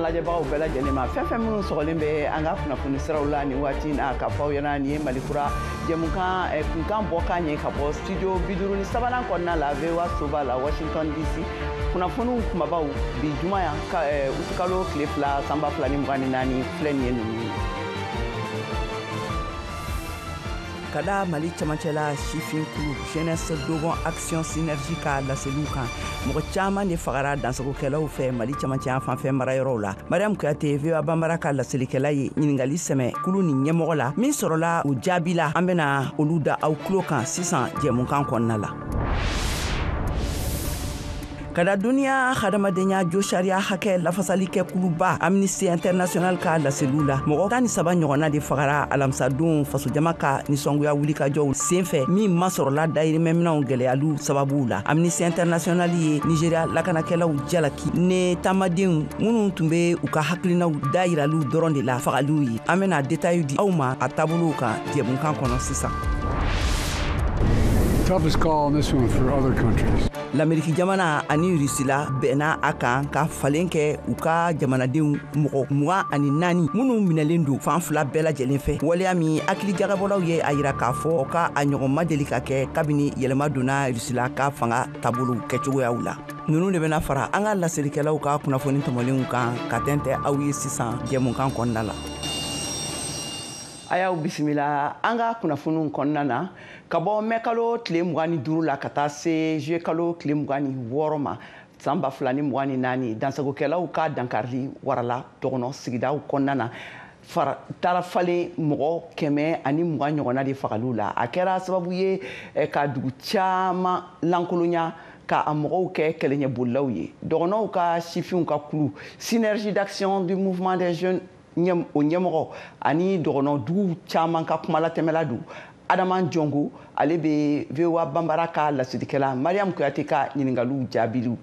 lajɛbagaw bɛɛ lajɛlen ma fɛn fɛn minnu sɔgɔlen bɛ an ka kunnafoni siraw la nin waati na ka fɔ aw ɲɛna nin ye Malikura jɛmukan kunkan bɔ ka ɲɛ ka bɔ studio 53 kɔnɔna la VOA soba la Washington DC kunnafoniw kumabaw bi juma yan utikalo tile 2 sanba 2024 filɛ nin ye ninnu kada Mali camancɛla sifin kulu jeunesse Dogon action synergie ka laseliw kan mɔgɔ caman de fagara dansagokɛlaw fɛ Mali camancɛ fanfɛ marayɔrɔw la Mariam Kuyate VOA Banbara ka laselikɛla ye ɲiningali sɛmɛ kulu ni ɲɛmɔgɔ la min sɔrɔla u jaabi la an bɛna olu da aw tulo kan sisan jɛmukan kɔnɔna la kada duniya hadamadenya josariya hakɛ lafasali kɛ kuluba Amnesty International ka laseliw la mɔgɔ 13 ɲɔgɔnna de fagara alamsadon fasojama ka nisɔngoya wulikajɔw senfɛ min ma sɔrɔla dayirimɛminɛw gɛlɛyalu sababu la Amnesty International ye Nigeria lakanakɛlaw jalaki ne tamadenw minnu tun bɛ u ka hakilinaw dayiralu dɔrɔn de la fagaliw ye an bɛna détail di aw ma a taabolow kan jɛmukan kɔnɔ sisan. Toughest call on this one for other countries. L'Amérique jamana ani Rusila bɛnna a kan ka falen kɛ u ka jamanadenw mɔgɔ 24 minnu minɛlen don fan fila bɛɛ lajɛlen fɛ waleya min hakili jagabɔlaw ye a yira k'a fɔ ka a ɲɔgɔn ma deli ka kɛ kabini yɛlɛma donna Rusila ka fanga taabolo kɛcogoyaw la ninnu de bɛna fara an ka laselikɛlaw ka kunnafoni tɔmɔlenw kan ka tɛntɛ aw ye sisan jɛmukan kɔnɔna la a y'aw bisimila an ka kunnafoniw kɔnɔna na ka bɔ mɛ kalo tile 25 la ka taa se juillet kalo tile 26 ma san 2024 dansagokɛlaw ka dankari warala dɔgɔnɔ sigidaw kɔnɔna na taara falen mɔgɔ 120 ɲɔgɔnna de fagaliw la a kɛra sababu ye ka dugu caman lankolonya ka a mɔgɔw kɛ kɛlɛɲɛbolilaw ye dɔgɔnɔw ka sifinw ka kulu synergie d'action du mouvement des jeunes o ɲɛmɔgɔ ani dɔgɔnɔ dugu caman ka kumalatɛmɛla don Adama Jongo ale bɛ VOA Banbara ka laselikɛla Mariam Kuyate ka ɲininkaliw jaabiliw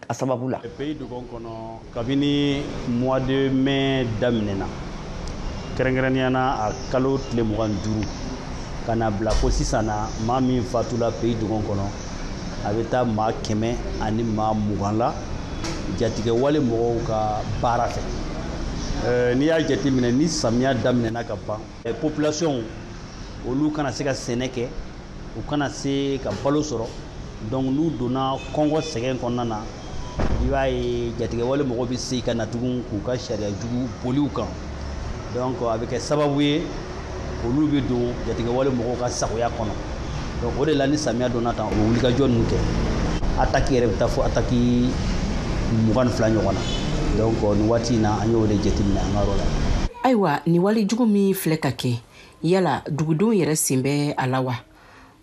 a sababu la. Pays Dogon kɔnɔ kabini mois de mai daminɛna kɛrɛnkɛrɛnniyana a kalo tile 25 ka na bila fo sisan na maa min fatula Pays Dogon kɔnɔ a bɛ taa maa 100 ani maa 20 la jatigɛwale mɔgɔw ka baara fɛ. N'i y'a jateminɛ ni samiya daminɛna ka ban population olu kana se ka sɛnɛ kɛ u kana se ka balo sɔrɔ donc n'u donna kɔngɔ sɛgɛn kɔnɔna na i b'a ye jatigɛwale mɔgɔ bɛ se ka na tugun k'u ka sariya jugu boliw kan donc a bɛ kɛ sababu ye olu bɛ don jatigɛwale mɔgɔw ka sagoya kɔnɔ donc o de la ni samiya donna tan o bɛ wulikajɔ ninnu kɛ attaque yɛrɛ bɛ taa fo attaque 22 ɲɔgɔn na donc nin waati in na an y'o de jateminɛ an ka yɔrɔ la. Ayiwa ni wali jugu min filɛ ka kɛ yala dugudenw yɛrɛ sen bɛ a la wa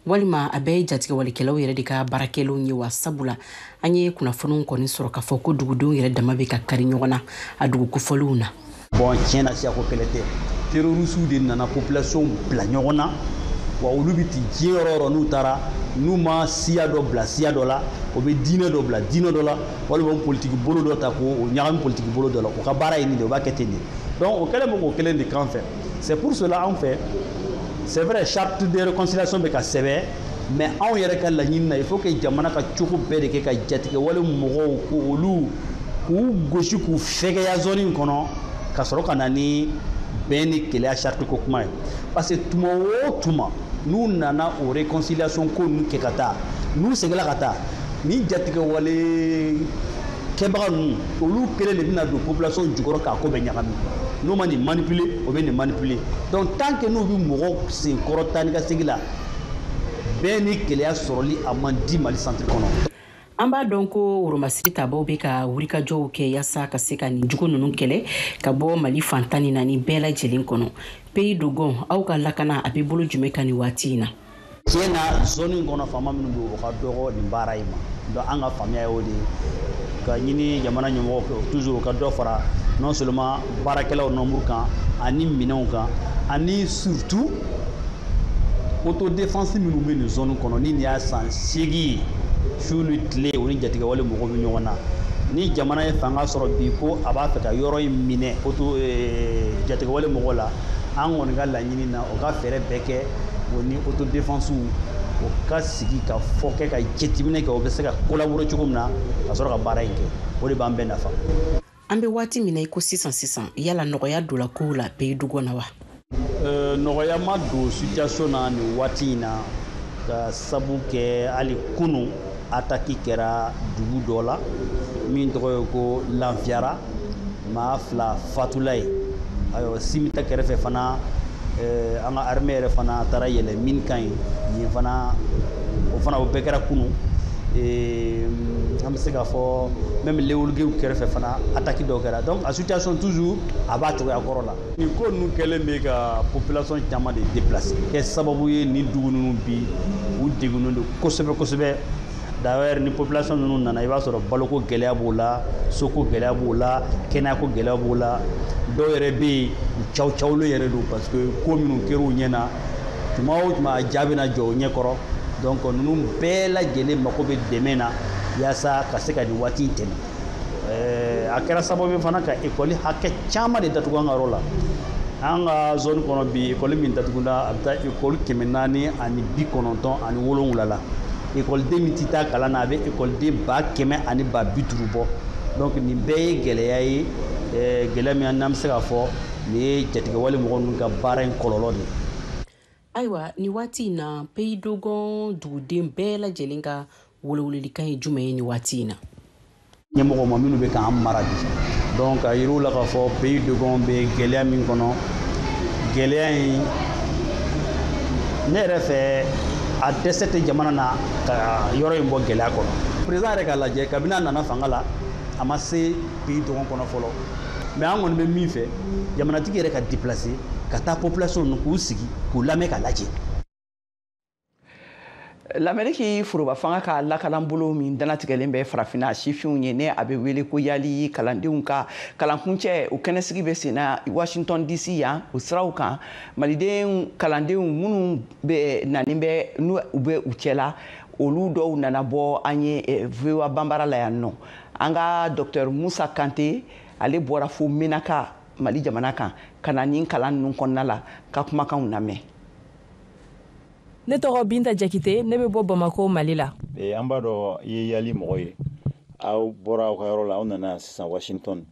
walima a bɛ jatigɛwalikɛlaw yɛrɛ de ka baarakɛlaw ye wa sabula an ye kunnafoniw kɔni sɔrɔ k'a fɔ ko dugudenw yɛrɛ dama bɛ ka kari ɲɔgɔn na a dugukofɔliw na. Bon tiɲɛ na siya ko kɛlɛ tɛ terrorisiw de nana population bila ɲɔgɔn na wa olu bɛ ti diɲɛ yɔrɔ yɔrɔ n'u taara n'u ma siya dɔ bila siya dɔ la o bɛ diinɛ dɔ bila diinɛ dɔ la walima politiki bolo dɔ ta k'o ɲagami politiki bolo dɔ la o ka baara ye nin de o b'a kɛ ten de donc o kɛlen bɛ k'o kelen de k'an fɛ c'est pour cela anw fɛ c'est vrai charte de réconciliation bɛ ka sɛbɛn mais anw yɛrɛ ka laɲini na il faut que jamana ka cogo bɛɛ de kɛ ka jatigɛwale mɔgɔw ko olu k'u gosi k'u fɛgɛya zone in kɔnɔ ka sɔrɔ ka na ni bɛn ni kɛlɛya charte ko kuma ye parce que tuma o tuma n'u nana o réconciliation ko ninnu kɛ ka taa n'u seginna ka taa ni jatigɛwale kɛbaga ninnu olu kelen de bɛna don population jukɔrɔ k'a ko bɛ ɲagami n'u ma nin manipuler o bɛ nin manipuler donc tant que n'u bɛ mɔgɔ sen kɔrɔ taa ni ka segin la bɛn ni kɛlɛya sɔrɔli a man di Mali centre kɔnɔ. An b'a dɔn ko woromasiri tabaw bɛ ka wulikajɔw kɛ yaasa ka se ka nin jugu ninnu kɛlɛ ka bɔ Mali fan 14 bɛɛ lajɛlen kɔnɔ. Pays Dogon aw ka lakana a bɛ bolo jumɛn kan nin waati in na. Tiɲɛ na zone in kɔnɔ faama minnu bɛ o ka dɔgɔ nin baara in ma donc an ka faamuya ye o de ye ka ɲini jamana ɲɛmɔgɔw fɛ toujours ka dɔ fara non seulement baarakɛlaw nombre kan ani minɛnw kan ani surtout autodéfense minnu bɛ nin zone kɔnɔ ni nin y'a san 8 ye su ni tile o ni jatigɛwale mɔgɔw bɛ ɲɔgɔn na ni jamana ye fanga sɔrɔ bi ko a b'a fɛ ka yɔrɔ in minɛ jatigɛwale mɔgɔw la an kɔni ka laɲini na o ka fɛɛrɛ bɛɛ kɛ o ni autodéfense o ka sigi ka fɔ kɛ ka jɛtiminɛ kɛ o bɛ se ka collaborer cogo min na ka sɔrɔ ka baara in kɛ o de b'an bɛɛ nafa. an bɛ waati min na i ko sisan yala nɔgɔya donna kow la pays du kɔnɔ wa? Nɔgɔya ma don situation na ni waati in na ka sabu kɛ hali kunu ataki kɛra dugu dɔ la min tɔgɔ ye ko Lanfiyara maa 2 fatula ye ayiwa Simita kɛrɛfɛ fana an ka armée yɛrɛ fana taara yɛlɛ min kan yen fana o bɛɛ kɛra kunu an bɛ se k'a fɔ même Lewologuew kɛrɛfɛ fana attaque dɔw kɛra donc a situation toujours a b'a cogoya kɔrɔ la nin ko ninnu kɛlen bɛ ka population caman de déplacer kɛ sababu ye nin dugu ninnu bi u degunnen don kosɛbɛ d'ailleurs ni population ninnu nana i b'a sɔrɔ baloko gɛlɛya b'o la soko gɛlɛya b'o la kɛnɛyako gɛlɛya b'o la dɔw yɛrɛ bɛ yen u cawlen yɛrɛ don parce que ko minnu kɛr'u ɲɛna tuma o tuma a jaa bɛna jɔ u ɲɛkɔrɔ donc ninnu bɛɛ lajɛlen mako bɛ dɛmɛ na yaasa ka se ka nin waati tɛmɛ a kɛra sababu fana ka école hakɛ caman de datugu an ka yɔrɔ la an ka zone kɔnɔ bi école min datugula a bɛ taa école 497 la écoleden min tɛ taa kalan na a bɛ écoleden 150 bɔ donc nin bɛɛ ye gɛlɛya ye gɛlɛya min n'an bɛ se k'a fɔ nin ye jatigɛwale mɔgɔ ninnu ka baara in kɔlɔlɔ de ye. Ayiwa ni waati in na pays dogon duguden bɛɛ lajɛlen ka welewelekan ye jumɛn ye ni waati in na? Ɲɛmɔgɔ ma minnu bɛ k'an mara bi donc a yir'u la k'a fɔ pays dogon bɛ gɛlɛya min kɔnɔ gɛlɛya in ne yɛrɛ fɛ a dɛsɛ tɛ jamana na ka yɔrɔ in bɔ gɛlɛya kɔnɔ président yɛrɛ k'a lajɛ kabini a nana fanga la a ma se pays dogon kɔnɔ fɔlɔ mais an kɔni bɛ min fɛ jamanatigi yɛrɛ ka déplacer ka taa population ninnu k'u sigi k'u lamɛn ka lajɛ. L'Amérique foroba fanga ka lakalanbolo min danatigɛlen bɛ farafinna sifinw ye ne a bɛ wele ko yali kalandenw ka kalankuncɛ o kɛnɛsigi bɛ sen na Washington DC yan o siraw kan malidenw kalandenw minnu bɛ nani bɛ n'u bɛ u cɛla olu dɔw nana bɔ an ye VOA banbara la yan nɔ an ka Dr Musa Kante ale bɔra fo Menaka Mali jamana kan ka na nin kalan ninnu kɔnɔna la ka kumakanw lamɛn. Ne tɔgɔ Binta Jakite ne bɛ bɔ Bamako Mali la. An b'a dɔn i ye yali mɔgɔ ye aw bɔra aw ka yɔrɔ la aw nana sisan Washington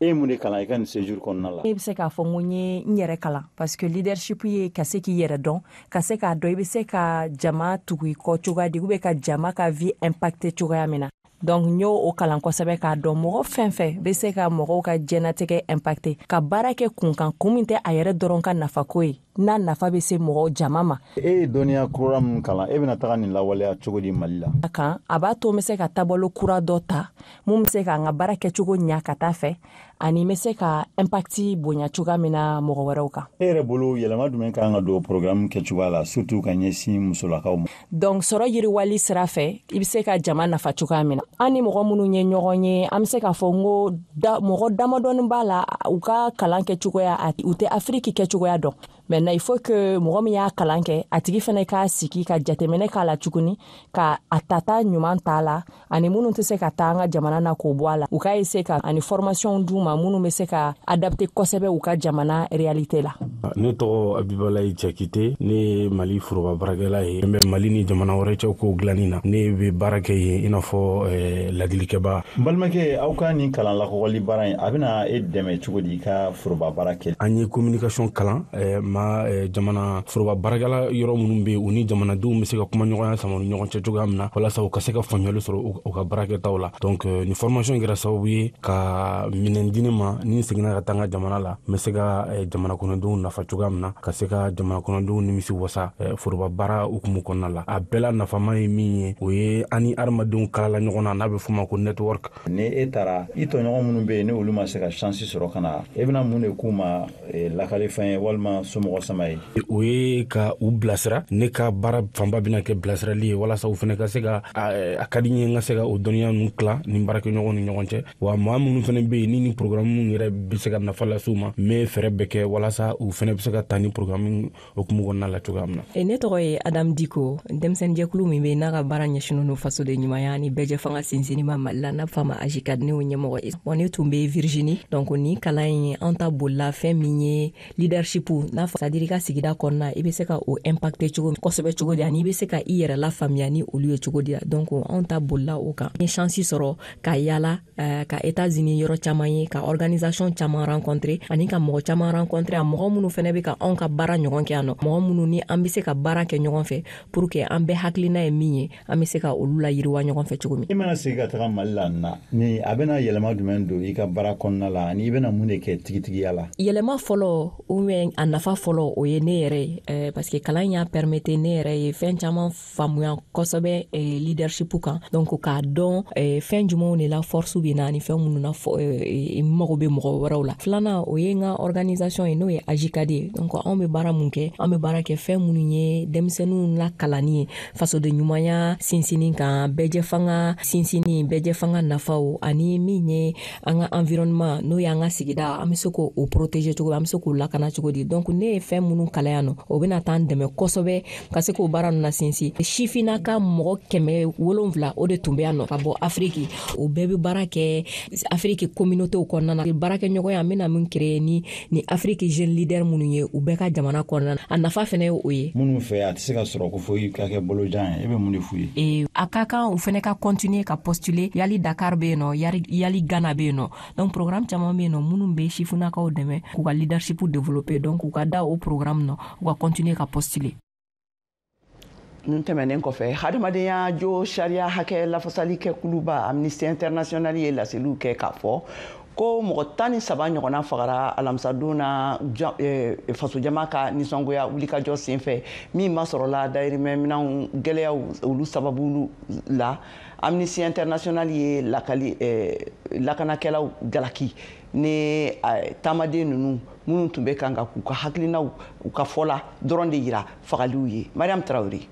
e ye mun de kalan i ka nin séjour kɔnɔna la? Ne bɛ se k'a fɔ n ko n ye n yɛrɛ kalan parce que leadership ye ka se k'i yɛrɛ dɔn ka se k'a dɔn i bɛ se ka jama tugu i kɔ cogoya di ou bien ka jama ka vie impacter cogoya min na. Donc n y'o o kalan kosɛbɛ k'a dɔn mɔgɔ fɛn fɛn bɛ se ka mɔgɔw ka diɲɛnatigɛ impacter ka baara kɛ kunkan kun min tɛ a yɛrɛ dɔrɔn ka nafako ye n'a nafa bɛ se mɔgɔ jama ma. E ye dɔnniya kura min kalan e bɛna taga nin lawaleya cogo di Mali la? A kan a b'a to n bɛ se ka taabolo kura dɔ ta mun bɛ se ka n ka baara kɛcogo ɲa ka taa fɛ ani n bɛ se ka impacti bonya cogoya min na mɔgɔ wɛrɛw kan. E yɛrɛ bolo yɛlɛma jumɛn kan ka don programme kɛcogoya la surtout ka ɲɛsin musolakaw ma? Donc sɔrɔ yiriwali sira fɛ i bɛ se ka jama nafa cogoya min na an ni mɔgɔ minnu ye ɲɔgɔn ye an bɛ se k'a fɔ n ko mɔgɔ damadɔni b'a la u ka kalan kɛcogoya u tɛ Afrique kɛcogoya dɔn. Maintenant il faut que mɔgɔ min y'a kalan kɛ a tigi fana k'a sigi ka jateminɛ k'a la tuguni ka a tata ɲuman t'a la ani minnu tɛ se ka taa an ka jamana na k'o bɔ a la u k'a essayer ka ani formation d'u ma minnu bɛ se ka adapter kosɛbɛ u ka jamana réalité la. Ne tɔgɔ Abibalayi Jakite ne ye Mali foroba baarakɛla ye n bɛ Mali ni jamana wɛrɛ cɛw ko dilanni na ne bɛ baara kɛ yen i n'a fɔ ladilikɛba. N balimakɛ aw ka nin kalan lakɔgɔli baara in a bɛna e dɛmɛ cogo di i ka foroba baara kɛ? An ye communication kalan ma jamana foroba baarakɛla yɔrɔ minnu bɛ yen u ni jamanadenw bɛ se ka kuma ɲɔgɔnya sama ni ɲɔgɔn cɛ cogoya min na walasa u ka se ka faamuyali sɔrɔ u ka baarakɛtaw la. Donc ni formation kɛra sababu ye ka minɛn di ne ma ni n seginna ka taa n ka jamana la n bɛ se ka jamana kɔnɔdenw nafa cogoya min na ka se ka jamana kɔnɔdenw nimisi wasa foroba baara hukumu kɔnɔna la. A bɛɛ la nafama ye min ye o ye an ni adamadenw kalala ɲɔgɔn na n'a bɛ f'o ma ko network. Ni e taara i tɔɲɔgɔn minnu bɛ yen ni olu ma se ka chance sɔrɔ ka na e bɛna mun de k'u ma lakalifɛn ye walima somɔgɔ sama ye? O ye ka u bilasira ne ka baara fanba bɛna kɛ bilasirali ye walasa u fana ka se ka a ka di n ye n ka se ka o dɔnniya ninnu tila ni baarakɛɲɔgɔn ni ɲɔgɔn cɛ wa maa minnu fana bɛ yen ni programme yɛrɛ bɛ se ka nafa lase u ma n bɛ fɛɛrɛ bɛɛ kɛ walasa u fana fɛnɛ bɛ se ka taa ni programme okumu kɔnɔna la cogoya min na. Ne tɔgɔ ye Adam Diko, denmisɛnninjɛkulu min bɛ n'a ka baara ɲɛsinnen don faso de ɲumanya ni bɛɛ fanga sinsinni ma Mali la n'a bɛ f'a ma AJICAD ne y'o ɲɛmɔgɔ ye. Bon ne tun bɛ Virginie, donc ni kalan in an ta bolila fɛn min ye leadership n'a fɔ c'est-à-dire ka sigida kɔnɔna i bɛ se ka o impacter cogo kosɛbɛ cogo di ani i bɛ se ka i yɛrɛ la faamuya ni olu ye cogo di. Donc an ta bolila o kan. N ye chance sɔrɔ ka yala ka États-Unis yɔrɔ caman ye, ka organisation caman rencontrer ani ka mɔgɔ caman rencontrer a mɔgɔ minnu fɛnɛ bɛ ka anw ka baara ɲɔgɔn kɛ yan nɔ. Mɔgɔ minnu ni an bɛ se ka baara kɛ ɲɔgɔn fɛ pour que an bɛɛ hakilina ye min ye an bɛ se ka olu la yiriwa ɲɔgɔn fɛ cogo min. I mana segin ka taga Mali la na ni a bɛna yɛlɛma jumɛn don i ka baara kɔnɔna la ani i bɛna mun de kɛ tigitigiya la? Yɛlɛma fɔlɔ ou bien a nafa fɔlɔ o ye ne yɛrɛ parce que kalan y'a permettre ne yɛrɛ ye fɛn caman faamuya kosɛbɛ leadership kan. Donc k'a dɔn fɛn jumɛnw de la force bɛ na ani fɛn minnu na mago bɛ mɔgɔ wɛrɛw la. Filanan o ye n ka organisation ye n'o ye AJICAD ye. Donc anw bɛ baara mun kɛ an bɛ baara kɛ fɛn minnu ye denmisɛnninw la kalanni ye fasoden ɲumanya sinsinni kan bɛɛ fanga sinsinni bɛɛ fanga nafaw ani min ye an ka environnement n'o y'an ka sigida an bɛ se k'o protéger cogo an bɛ se k'o lakana cogo di. Donc ne ye fɛn minnu kalan yan nɔ o bɛna taa an dɛmɛ kosɛbɛ ka se k'o baara ninnu sinsin. Sifinnaka mɔgɔ 700 o de tun bɛ yan nɔ ka bɔ Afrique o bɛɛ bɛ baara kɛ Afrique communautéw kɔnɔna na. Baarakɛɲɔgɔnya an bɛna min créer ni Afrique jeune leader minnu ye u bɛɛ ka jamana kɔnɔna na a nafa fɛnɛ ye o ye. Minnu fɛ a tɛ se ka sɔrɔ ko fo i ka kɛ bolojan ye e bɛ mun de f'u ye? A ka kan u fɛnɛ ka continuer ka postuler yali Dakar bɛ yen nɔ yali Ghana bɛ yen nɔ. Donc programme caman bɛ yen nɔ minnu bɛ sifinnakaw dɛmɛ k'u ka leadership développer donc u ka da o programme nɔ u ka continuer ka postuler. Nun tɛmɛnen kɔfɛ hadamadenya jo sariya hakɛ lafasali kɛkuluba Amnesty International ye laseliw kɛ k'a fɔ ko mɔgɔ 13 ɲɔgɔnna fagara alamisadon na fasojama ka nisɔngoya wulikajɔ senfɛ min ma sɔrɔla dayirimɛminɛnw gɛlɛyaw olu sababu la. Amnesty International ye lakanakɛlaw jalaki ni taamaden ninnu minnu tun bɛ kan ka k'u ka hakilinaw u ka fɔla dɔrɔn de yira fagaliw ye. Mariam Traoré.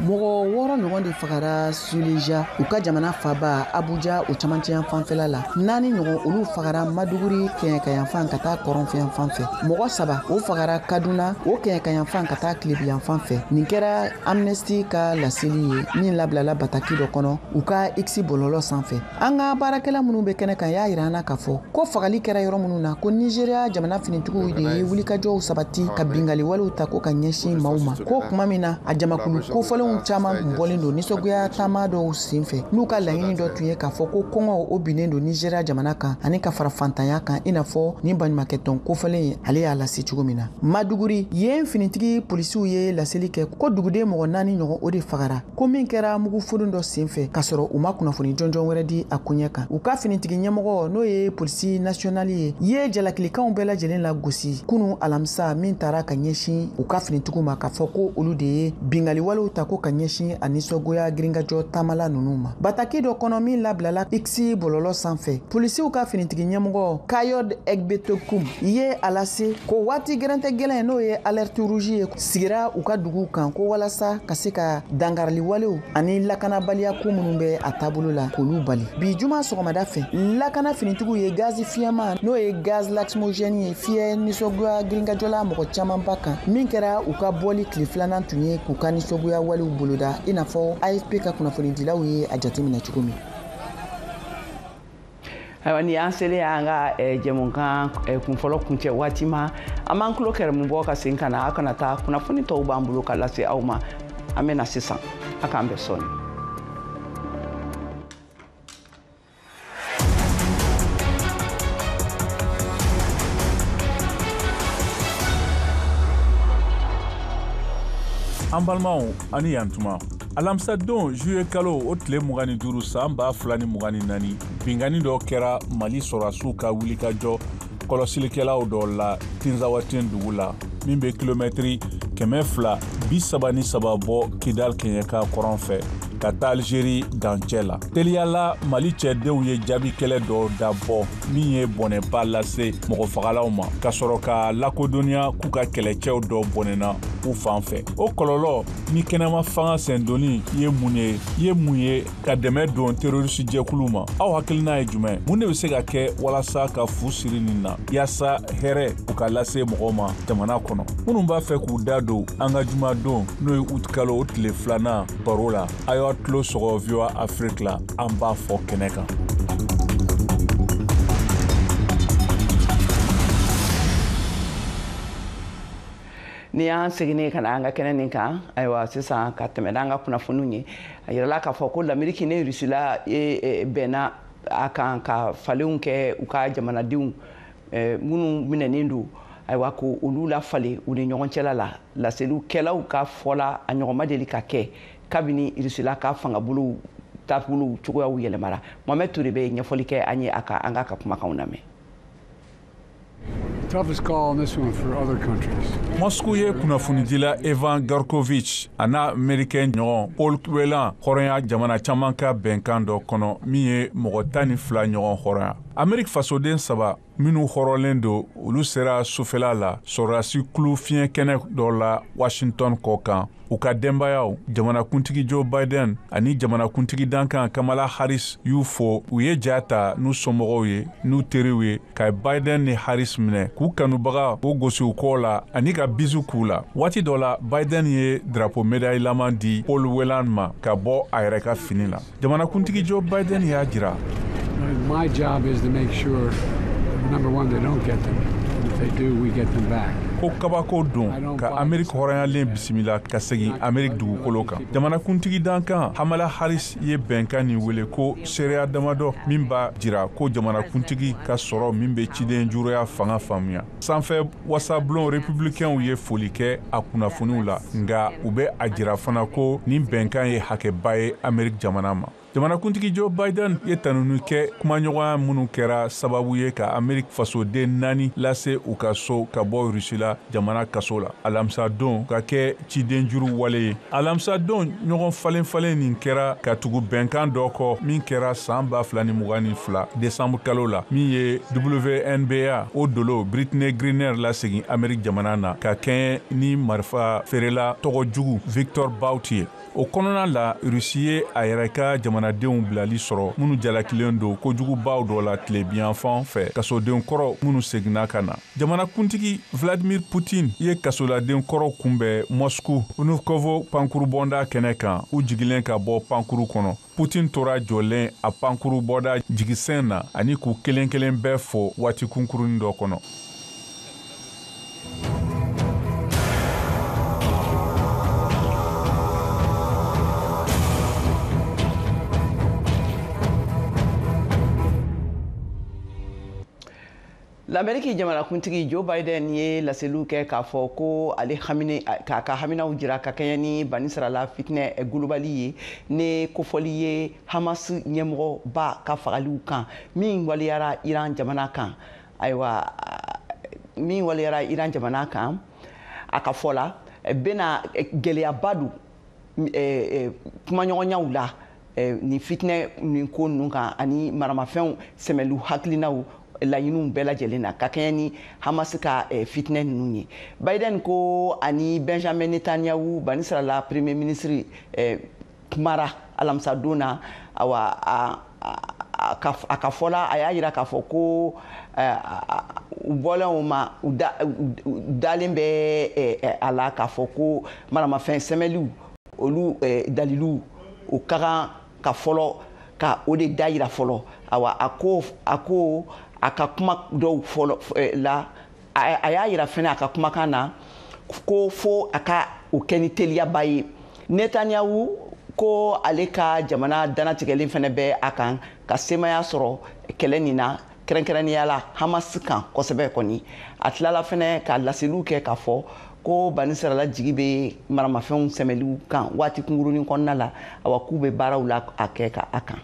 Mɔgɔ 6 ɲɔgɔn de fagara Suleja u ka jamana faba Abuja o camancɛ yan fanfɛla la. 4 ɲɔgɔn olu fagara Maduguri kɛɲɛkayanfan ka taa Kɔrɔnfɛ yan fanfɛ. Mɔgɔ 3 o fagara Kaduna o kɛɲɛkayanfan ka taa Kilebi yan fanfɛ. Nin kɛra Amnesty ka laseli ye min labilala bataki dɔ kɔnɔ u ka X bɔlɔlɔ sanfɛ. An ka baarakɛla minnu bɛ kɛnɛ kan y'a yira an na k'a fɔ ko fagali kɛra yɔrɔ minnu na ko Nigeria jamana finitigiw de ye wulikajɔw sabati ka bingali walew ta ko ka ɲɛsin maaw ma. Ko kuma min na a jamakulu kofɔlenw caman bɔlen don nisɔngoya taama dɔw senfɛ n'u ka laɲini dɔ tun ye k'a fɔ ko kɔngɔ o binnen don Nigeria jamana kan ani ka fara fantanya kan i n'a fɔ ni baɲumankɛtɔn kofɔlen ye ale y'a lase cogo min na. Maduguri yen finitigi polisiw ye laseli kɛ ko duguden mɔgɔ 4 ɲɔgɔn o de fagara ko min kɛra mugufolon dɔ senfɛ k'a sɔrɔ u ma kunnafoni jɔnjɔn wɛrɛ di a koɲɛ kan. U ka finitigi ɲɛmɔgɔ n'o ye polisi national ye jalakilikanw bɛɛ lajɛlen la gosi kunu alamisa min taara ka ɲɛsin u ka finitigiw ma k'a fɔ ko olu de ye bingali walew ta ko ka ɲɛsin a nisɔngoya girinkajɔ taamala ninnu ma. Bataki dɔ kɔnɔ min labilala X bɔlɔlɔ sanfɛ polisiw ka finitigi ɲɛmɔgɔ Kayode Egbetokoum ye a lase ko waati gɛrɛntɛ gɛlɛn n'o ye alerte rouge ye sigira u ka dugu kan ko walasa ka se ka dangarili walew ani lakanabaliya ko minnu bɛ a taabolo la k'olu bali. Bi juma sɔgɔmada fɛ lakana finitigiw ye gazi fiyɛma n'o ye gaz lacrymogène ye fiyɛ nisɔngoya girinkajɔla mɔgɔ camanba kan min kɛra u ka bɔli tile 2nan tun ye k'u ka nisɔngoya walew boloda i n'a fɔ AFP ka kunnafonidilaw ye a jateminɛ cogo min. Ayiwa ni y'an selen y'an ka jɛmukan kunfɔlɔ kuncɛ waati ma an b'an tulo kɛrɛmu bɔ ka segin ka na a kana taa kunnafoni tɔw b'an bolo ka lase aw ma an bɛ na sisan a k'an bɛn sɔɔni. An balimaw ani yantuma alamisadon juillet kalo o tile 25 san 2024 bingani dɔ kɛra Mali sɔrɔdasiw ka wulikajɔ kɔlɔsilikɛlaw dɔ la Tinzawatin dugu la min bɛ kilomɛtiri 233 bɔ Kidal kɛɲɛka kɔrɔn fɛ ka taa Algérie dancɛ la. Teliya la Mali cɛdenw ye jaabi kɛlɛ dɔ dabɔ min ye bɔnɛba lase mɔgɔfagalaw ma ka sɔrɔ ka lakodɔnniya k'u ka kɛlɛcɛw dɔ bɔnɛna u fan fɛ. O kɔlɔlɔ ni kɛnɛma fanga sɛndonni ye mun ye ka dɛmɛ don terroriste jɛkulu ma. Aw hakilina ye jumɛn? Mun de bɛ se ka kɛ walasa ka fu siri nin na yaasa hɛrɛ u ka lase mɔgɔw ma jamana kɔnɔ? Minnu b'a fɛ k'u da don an ka jumadon n'o ye août kalo o tile 2nan baro la, a y'aw tulo sɔgɔ VOA Afrique la, an b'a fɔ kɛnɛ kan. Ni y'an seginne ka na an ka kɛnɛ nin kan ayiwa sisan ka tɛmɛ n'an ka kunnafoniw ye a yirala k'a fɔ ko l'Amérique ni Rusila bɛnna a kan ka falenw kɛ u ka jamanadenw minnu minɛnen don ayiwa ko olu lafalen u ni ɲɔgɔn cɛla la laselikɛlaw ka fɔla a ɲɔgɔn ma deli ka kɛ kabini Rusila ka fangabolo taabolo cogoyaw yɛlɛmara. Mohamed Toure bɛ ɲɛfɔli kɛ an ye a kan an ka kumakanw lamɛn. Toughest call on this one for other countries. Moscou ye kunnafonidila Evan Garkovich a n'a Amerikɛn ɲɔgɔn Paul Whelan hɔrɔnya jamana caman ka bɛnkan dɔ kɔnɔ min ye mɔgɔ 12 ɲɔgɔn hɔrɔnya. Ameriki fasoden 3 minnu hɔrɔnlen don olu sera sufɛla la sɔrɔdasi kulu fiɲɛ kɛnɛ dɔ la Washington kɔ kan. U ka denbayaw jamanakuntigi Joe Biden ani jamanakuntigi dankan Kamala Harris y'u fo u ye ja ta n'u somɔgɔw ye n'u teriw ye ka Biden ni Harris minɛ k'u kanubaga o gosi u kɔ la ani ka bisu k'u la. Waati dɔ la Biden ye drapeau médaille laman di Paul Whelan ma ka bɔ a yɛrɛ ka fini la. Jamanakuntigi Joe Biden y'a jira. My job is to make sure, number one, they don't get them. If they do, we get them back. Ko kabako don ka Ameriki hɔrɔnyalen bisimila ka segin Ameriki dugukolo kan. Jamanakuntigi dankan Kamala Harris ye bɛnkan nin wele ko seereya damadɔ min b'a jira ko jamanakuntigi ka sɔrɔ min bɛ ciden juruya fanga faamuya. Sanfɛ wasabulon républicains ye foli kɛ a kunnafoniw la nga u bɛ a jira fana ko nin bɛnkan ye hakɛba ye Ameriki jamana ma. Jamanakuntigi Joe Biden ye tanuni kɛ kumaɲɔgɔnya minnu kɛra sababu ye ka Ameriki fasoden 4 lase u ka so ka bɔ Rusila jamana kaso la. Alamisa don ka kɛ ciden juru wale ye. Alamisa don ɲɔgɔn falen nin kɛra ka tugu bɛnkan dɔ kɔ min kɛra san 2022 décembre kalo la min ye WNBA o dolo Brittney Griner lasegin Ameriki jamana na ka kɛɲɛ ni marifa feerela tɔgɔ jugu Victor Bout ye. O kɔnɔna la Rusi ye a yɛrɛ ka jamanadenw bilali sɔrɔ minnu jalakilen don kojugubaw dɔ la tile biyanfan fɛ kasoden kɔrɔ minnu seginna ka na. Jamanakuntigi Vladimir Putin ye kasoladen kɔrɔ kunbɛn Moscou Vnukovo pankuru bɔnda kɛnɛ kan u jigilen ka bɔ pankuru kɔnɔ. Putin tora jɔlen a pankuru bɔda jigisɛn na ani k'u kelen kelen bɛɛ fo waati kunkurunin dɔ kɔnɔ. L'Amérique jamanakuntigi Joe Biden ye laseliw kɛ k'a fɔ ko ale k'a ka haminaw jira ka kɛɲɛ ni banisirala fitinɛ globali ye ni kofɔli ye Hamas ɲɛmɔgɔba ka fagaliw kan min waliyara Iran jamana kan ayiwa min waliyara Iran jamana kan a ka fɔ la bɛna gɛlɛyaba don kumaɲɔgɔnyaw la ni fitinɛ nin ko ninnu kan ani maramafɛnw sɛmɛliw hakilinaw laɲiniw bɛɛ lajɛlen na ka kɛɲɛ ni Hamas ka fitinɛ ninnu ye. Biden ko ani Benjamin Netanyahu banisirala premier ministre kumara alamisa don na awa a ka fɔla a y'a yira k'a fɔ ko u bɔlen ma u dalen bɛ a la k'a fɔ ko maramafɛn sɛmɛliw olu daliliw o ka kan ka fɔlɔ ka o de da yira fɔlɔ awa a ko a ka kuma dɔw fɔlɔ la a y'a yira fɛnɛ a ka kumakan na ko fo a ka o kɛ ni teliyaba ye. Netanyahu ko ale ka jamana danatigɛlen fɛnɛ bɛ a kan ka semaya sɔrɔ kɛlɛ nin na kɛrɛnkɛrɛnnenya la Hamas kan kosɛbɛ kɔni. A tilala fɛnɛ ka laseliw kɛ k'a fɔ ko banisirala jigi bɛ maramafɛnw sɛmɛliw kan waati kunkurunin kɔnɔna la awa k'u bɛ baaraw la a kɛ ka a kan.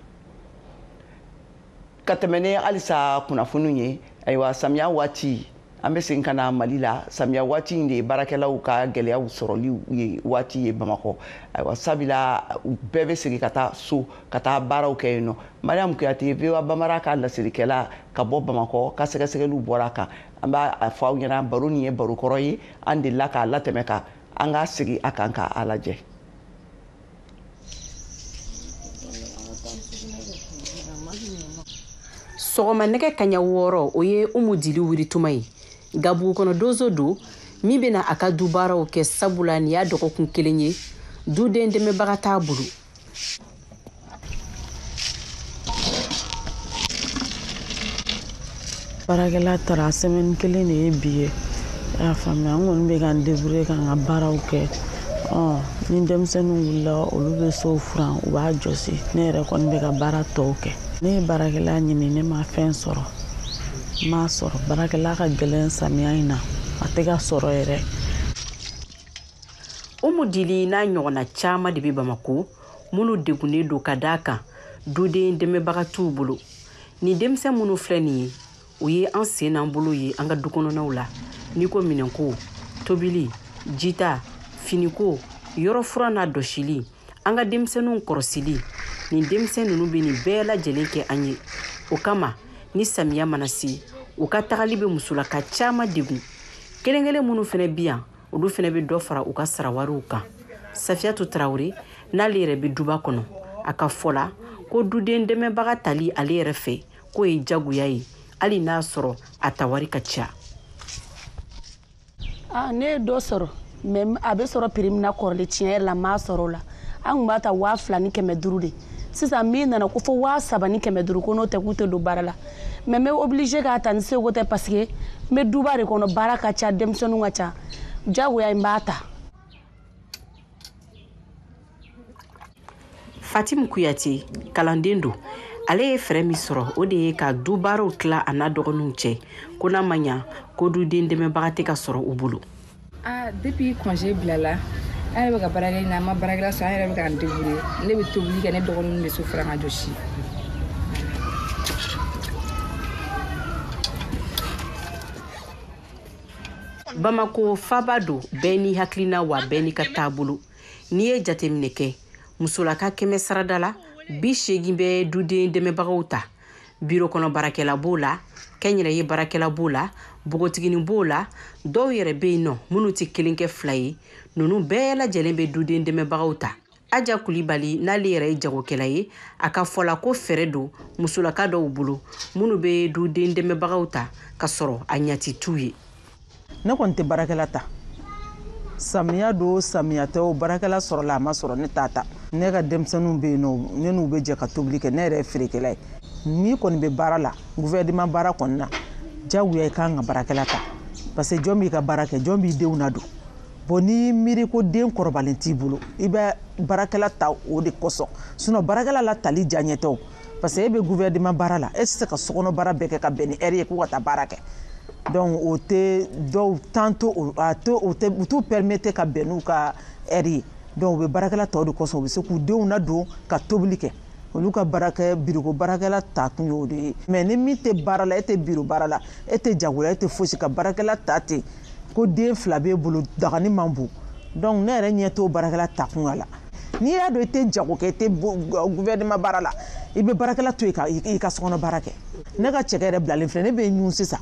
Ka tɛmɛ ni halisa kunnafoniw ye ayiwa samiya waati an bɛ segin ka na Mali la samiya waati in de ye baarakɛlaw ka gɛlɛyaw sɔrɔli ye waati ye Bamakɔ ayiwa sabula u bɛɛ bɛ segin ka taa so ka taa baaraw kɛ yen nɔ Mariam Kuyate VOA Bambara ka lasirikɛla ka bɔ Bamakɔ ka sɛgɛsɛgɛliw bɔra kan an b'a fɔ aw ɲɛna baro nin ye barokɔrɔ ye an delila k'a latɛmɛ ka an ka sigi a kan k'a lajɛ. Sɔgɔma nɛgɛ kaɲa 6 o ye Umu Dili wurituma ye gabugu kɔnɔ donso do min bɛna a ka du baaraw kɛ sabula ni y'a dɔgɔkun 1 ye duden dɛmɛbaga t'a bolo. Baarakɛla taara semaine 1 de ye bi ye y'a faamuya an kɔni bɛ k'an débrouiller k'an ka baaraw kɛ ni denmisɛnninw wulila olu bɛ sow furan u b'a jɔsi ne yɛrɛ kɔni bɛ ka baara tɔw kɛ ne ye baarakɛla ɲini ne ma fɛn sɔrɔ m'a sɔrɔ baarakɛla ka gɛlɛn samiya in na a tɛ ka sɔrɔ yɛrɛ. Umu Dili n'a ɲɔgɔnna caman de bɛ Bamako minnu degunnen don ka d'a kan duden dɛmɛbaga t'u bolo ni denmisɛn minnu filɛ nin ye o ye an sen n'an bolo ye an ka dukɔnɔnaw la n'i ko minɛnko tobili jita finiko yɔrɔ fura n'a dɔsili an ka denmisɛnninw kɔrɔsili ni denmisɛn ninnu bɛ nin bɛɛ lajɛlen kɛ an ye o kama ni samiya mana se u ka tagali bɛ musolaka caman degun kelen-kelen minnu fana bi yan olu fana bɛ dɔ fara u ka sarawariw kan Safiyatu Tarawele n'ale yɛrɛ bɛ duba kɔnɔ a ka fɔla ko duden dɛmɛbaga tali ale yɛrɛ fɛ k'o ye jagoya ye hali n'a sɔrɔ a tawari ka ca. Ne ye dɔ sɔrɔ mais a bɛ sɔrɔ prix min na kɔrɔlen tiɲɛ yɛrɛ la m'a sɔrɔ o la an tun b'a ta 2000 ni 500 de sisan min nana ko fo 7000 ni 500 ko n'o tɛ k'u tɛ don baara la mais n bɛ obligé k'a ta ni seko tɛ parce que n bɛ duba de kɔnɔ baara ka ca denmisɛnninw ka ca jagoya n b'a ta. Fatimu Kuyate kalanden don ale ye fɛrɛ min sɔrɔ o de ye ka du baaraw tila a n'a dɔgɔninw cɛ ko n'a ma ɲa ko duden dɛmɛbaga tɛ ka sɔrɔ u bolo. Depuis congé bilala an yɛrɛ bɛ ka baarakɛ ɲini an ma baarakɛla sɔrɔ an yɛrɛ bɛ k'an débrouiller ne bɛ tobili kɛ ne dɔgɔninw bɛ so furan ka jɔsi. Bamako faba do bɛɛ ni hakilina wa bɛɛ ni ka taabolo n'i ye jateminɛ kɛ musolaka 100 sarada la 80 bɛ duden dɛmɛbagaw ta biro kɔnɔ baarakɛla b'o la kɛnyɛrɛye baarakɛla b'o la bogotigini b'o la dɔw yɛrɛ bɛ yen nɔ minnu tɛ 1 kɛ 2 ye ninnu bɛɛ lajɛlen bɛ duden dɛmɛbagaw ta. Aja Kulibali n'ale yɛrɛ ye jagokɛla ye a ka fɔla ko fɛrɛ do musolaka dɔw bolo minnu bɛ duden dɛmɛbagaw ta ka sɔrɔ a ɲati t'u ye. Ne kɔni tɛ baarakɛla ta samiya do samiya tɛ o baarakɛla sɔrɔla a ma sɔrɔ ne t'a ta ne ka denmisɛnninw bɛ yen nɔ ne n'u bɛ jɛ ka tobili kɛ ne yɛrɛ ye feerekɛla ye n'i kɔni bɛ baara la gouvernement baara kɔni na jagoya i kan ka baarakɛla ta parce que jɔn b'i ka baara kɛ jɔn b'i denw nadon bon ni miiri ko den kɔrɔbalen t'i bolo i bɛ baarakɛla ta o de kosɔn sinon baarakɛla la tali diyaɲɛ tɛ o parce que e bɛ gouvernement baara la e tɛ se ka sokɔnɔ baara bɛɛ kɛ ka bɛn ni heure ye k'u ka taa baara kɛ donc o tɛ dɔw tantôt u t'u permettre ka bɛn n'u ka heure ye donc u bɛ baarakɛla tɔw de kosɔn u bɛ se k'u denw nadon ka tobili kɛ olu ka baarakɛ biriko baarakɛla ta kun y'o de ye mais ni min tɛ baara la e tɛ biro baara la e tɛ jagoya e tɛ fosi ka baarakɛla ta ten ko den 2 b'e bolo dagani man bon donc ne yɛrɛ ɲɛ t'o baarakɛla ta kun la n'i y'a dɔn i tɛ jago kɛ i tɛ gouvernement baara la i bɛ baarakɛla to yen i ka sokɔnɔ baara kɛ ne ka cɛkɛ yɛrɛ bilalen filɛ ne bɛ ɲun sisan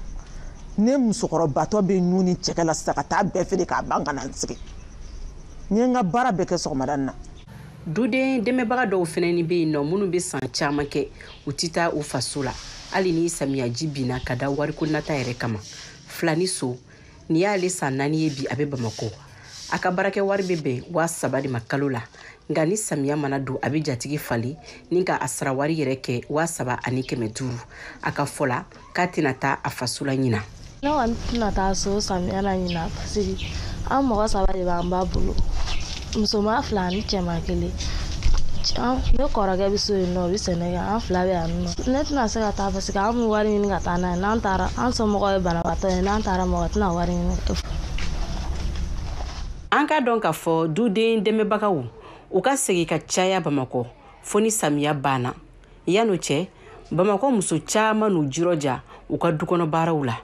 ne musokɔrɔbatɔ bɛ ɲun ni cɛkɛ la sisan ka taa bɛɛ feere k'a ban ka na n sigi n ye n ka baara bɛɛ kɛ sɔgɔmada na. Duden dɛmɛbaga dɔw fɛnɛ ni bɛ yen nɔ minnu bɛ san caman kɛ u tɛ taa u faso la hali ni samiyaji binna ka da wariko nata yɛrɛ kama filani so ni y'ale san 4 ye bi a bɛ Bamako a ka baarakɛ wari bɛ bɛn 7000 de ma kalo la nka ni samiya mana don a bɛ jatigi fali ni ka a sara wari yɛrɛ kɛ 7500 a ka fɔla k'a tɛna taa a faso la ɲina. Ne kɔni tɛna taa so samiya la ɲina parce que an mɔgɔ 3 de b'an ba bolo musoman 2 ni cɛman 1 ne kɔrɔkɛ bɛ so yen nɔ o bɛ sɛnɛ kɛ an 2 bɛ yan nɔ ne tɛna se ka taa parce que an bɛ wari ɲini ka taa n'a ye n'an taara an somɔgɔw ye banabaatɔ ye n'an taara mɔgɔ tɛna wari ɲini. An ka dɔn k'a fɔ duden dɛmɛbagaw u ka segin ka caya Bamako fo ni samiya banna yan'o cɛ Bamako muso caman n'u jirɔja u ka dukɔnɔ baaraw la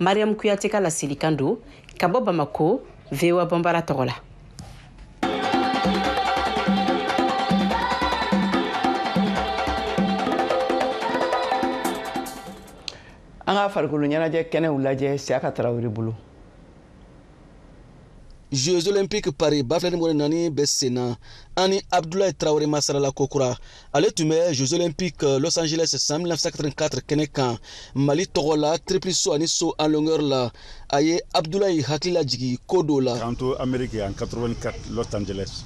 Mariam Kuyate ka laseli kan don ka bɔ Bamako VOA Bambara tɔgɔ la. An ka farikolo ɲɛnajɛ kɛnɛw lajɛ Siaka Tarawele bolo. Jeux olympiques Paris baflani mo nani besena ani Abdoulaye Traoré Masarala Kokura ale tume Jeux olympiques Los Angeles 1984 kenekan Mali togola triple saut ani saut en longueur la aye Abdoulaye hakila jigi kodo la kanto Amérique en 84 Los Angeles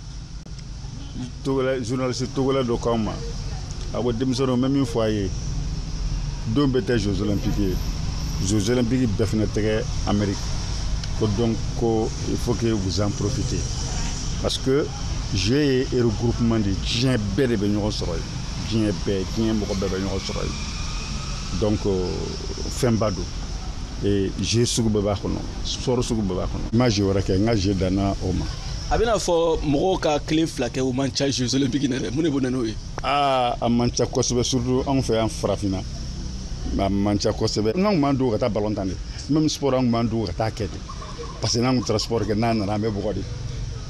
togola journaliste togola do kama abo demsono même une fois do bete Jeux olympiques befna tege Amérique. Donc, il faut que vous en profitez. Parce que j'ai un regroupement de gens bébés donc, Fembado. Et j'ai sugu babakono. Soro sugu babakono. Moi, j'ai j'ai dana Oma. Abina fo moko ka clé flaqué au mancha Jeux olympiques nere mune bonano e. Ah, a mancha ko surtout on fait en frafina. Ma mancha ko sebe. Non mando ka ta ballon tane. Même sport on mando ka ta kete. Parce que dans transport que nan na me bokodi.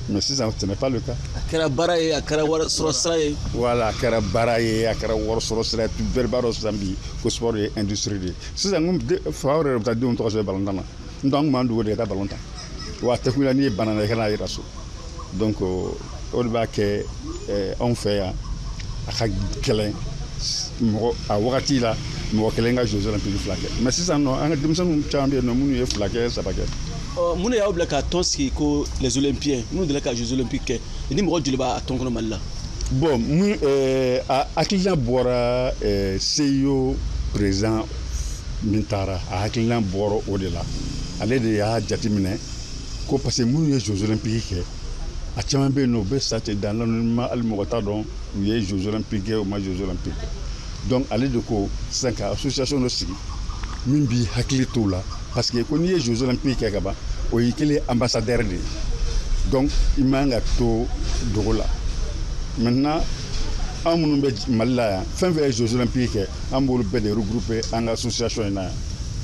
Mais si ça ce n'est pas le cas. Akara baraye akara war sorosraye. Voilà, akara baraye akara war sorosraye tout verbaro sambi ko sport et industrie. Si ça ngum faure ta dum to so ballon tane. Donc mando de ta ballon tane. Wa tekula ni banana kana iraso. Donc on va que on fait à kelen mo a wakati la mo kelenga Jeux olympiques flaqué. Mais si ça non en dimson champion no munu e flaqué ça paquet. Mune ya obla ka tonski ko les olympiens nous de la ka Jeux olympiques ni mo djulba atonkono malla. Bon mu akilna bora CEO président Mintara akilna boro odela ale de ya jatimine ko parce que munu e Jeux olympiques a caman be no be sate dans l'anonymat al mogota don les Jeux olympiques ou ma Jeux olympiques. Donc ale de ko 5 association no sigi min bi hakili to la parce que quand il y a Jeux olympiques kaba o yikele ambassadeur de donc il manga to dogola maintenant amunu be malla fin vers Jeux olympiques ambulu be de regrouper en association na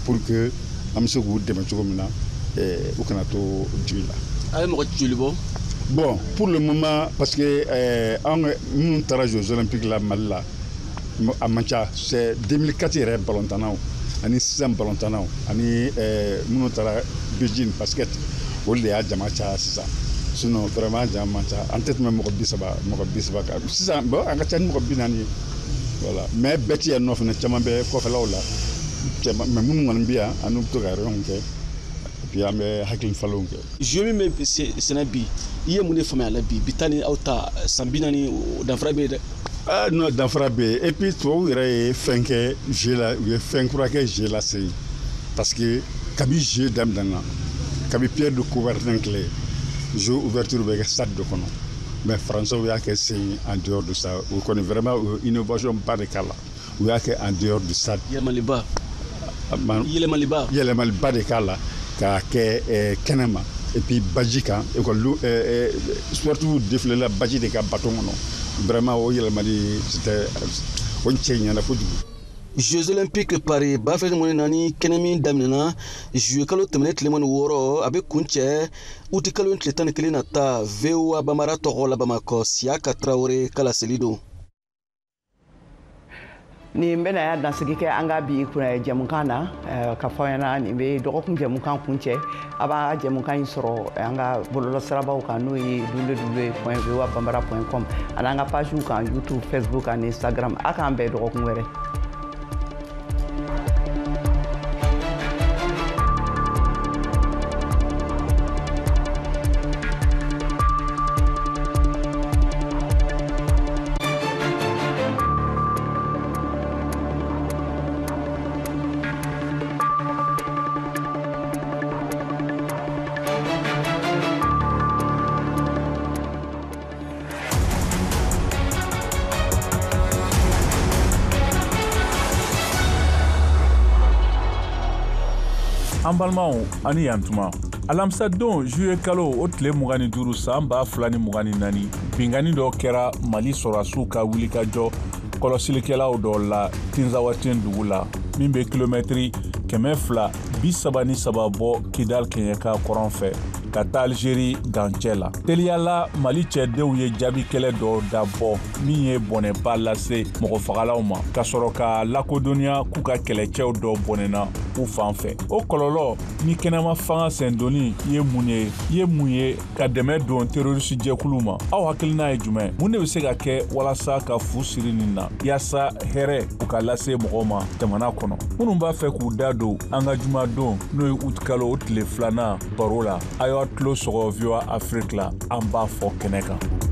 pour que amse go de mena o kana to djula ay mo djulibo. Bon pour le moment parce que nous tara Jeux olympiques la malla à Mancha c'est 2004 il ballon tanao ani sisan ballon tanao ani nous tara Beijing basket au le a jamacha sisan sinon vraiment jamacha en tête même mo bisaba ka sisan bon anga tan mo binani voilà mais beti ya no fna chama be ko fela wala chama mais mun ngon biya anu to ga ronke puis ambe hakil falonke je me senabi iye mun fama la bi bitani auta sambinani dan frabe ah non dans frappe et puis toi il est fin que j'ai la fin que j'ai la c'est parce que kabi j'ai dame dans kabi pierre de couverture clé jeu ouverture avec stade de kono mais François il y a que c'est en dehors de ça on connaît vraiment innovation par de kala il y a que en dehors du stade il maliba de kala ka ke kenema et puis bajika et ko surtout défilé la baji de ka baton non vraiment o yele mali c'était on tient na ko Jeux olympiques Paris bafel mo nani kenemi damina jeux kalo temnet lemon woro abe kunche uti kalo ntletan kelina ta VOA Bambara togola Bamako Siaka Traoré kala selido ni mbena ya dansigi ke anga bi kuna jamukana ka fayana ni be dokun jamukan kunche aba jamukan soro anga bololo sarabaw kan no yi www.voabambara.com ananga page kan YouTube, Facebook and Instagram aka be dokun were an balimaw ani yantuma alamisa don juye kalo o tile 25 san 2024 bingani dɔ kɛra mali sɔrɔdasiw ka wulikajɔ kɔlɔsilikɛlaw dɔ la tinzawatin dugu la min bɛ kilomɛtiri 200 37 bɔ Kidal Kenyeka kɔrɔn fɛ ka taa Algérie dancɛ la. Teliyala Mali cɛdenw ye jaabikɛlɛ dɔ dabɔ min ye bɔnɛba lase mɔgɔfagalaw ma ka sɔrɔ ka lakodɔnniya k'u ka kɛlɛcɛw dɔ bɔnɛna u fan fɛ. O kɔlɔlɔ ni kɛnɛma fanga sɛndonni ye mun ye ka dɛmɛ don terroriste jɛkulu ma. Aw hakilina ye jumɛn? Mun de bɛ se ka kɛ walasa ka fu siri nin na yaasa hɛrɛ u ka lase mɔgɔw ma jamana kɔnɔ? Minnu b'a fɛ k'u da don an ka jumadon n'o ye août kalo o tile 2nan baro la, a y'aw tulo sɔgɔ VOA Afrique la, an b'a fɔ kɛnɛ kan.